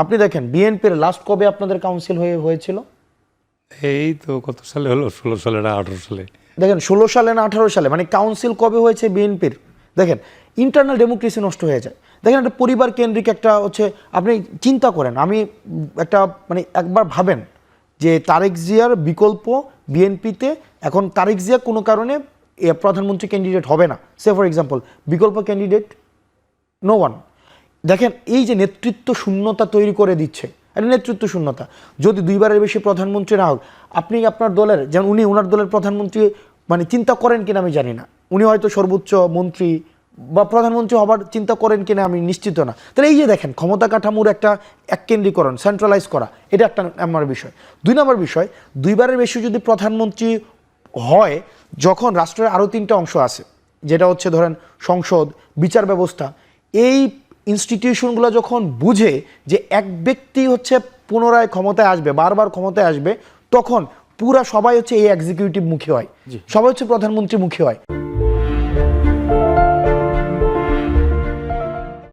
আপনি দেখেন বিএনপির লাস্ট কবে আপনাদের কাউন্সিল হয়েছিল? এই তো কত সালে হলো, 16 সালে না 18 সালে? দেখেন 16 সালে না 18 সালে, মানে কাউন্সিল কবে হয়েছে বিএনপির? দেখেন ইন্টারনাল ডেমোক্রেসি নষ্ট হয়ে যায়। দেখেন একটা পরিবার কেন্দ্রিক একটা হচ্ছে, আপনি চিন্তা করেন, আমি একটা মানে একবার ভাবেন যে তারেক জিয়ার বিকল্প বিএনপিতে, এখন তারেক জিয়া কোনো কারণে প্রধানমন্ত্রী ক্যান্ডিডেট হবে না, সে ফর এক্সাম্পল, বিকল্প ক্যান্ডিডেট নো ওয়ান। দেখেন এই যে নেতৃত্ব শূন্যতা তৈরি করে দিচ্ছে, এটা নেতৃত্ব শূন্যতা। যদি দুইবারের বেশি প্রধানমন্ত্রী না হোক, আপনি আপনার দলের, যেমন উনি ওনার দলের প্রধানমন্ত্রী মানে চিন্তা করেন কিনা আমি জানি না, উনি হয়তো সর্বোচ্চ মন্ত্রী বা প্রধানমন্ত্রী হবার চিন্তা করেন কিনা আমি নিশ্চিত না। তাহলে এই যে দেখেন ক্ষমতা কাঠামোর একটা এককেন্দ্রীকরণ, সেন্ট্রালাইজ করা, এটা একটা আমার বিষয়। 2 নম্বর বিষয়, দুইবারের বেশি যদি প্রধানমন্ত্রী হয়, যখন রাষ্ট্রের আরও 3টা অংশ আছে, যেটা হচ্ছে ধরেন সংসদ, বিচার ব্যবস্থা, এই ইনস্টিটিউশনগুলো যখন বুঝে যে এক ব্যক্তি হচ্ছে পুনরায় ক্ষমতায় আসবে, বারবার ক্ষমতায় আসবে, তখন পুরা সবাই হচ্ছে এই এক্সিকিউটিভ মুখী হয়, সবাই হচ্ছে প্রধানমন্ত্রী মুখী হয়।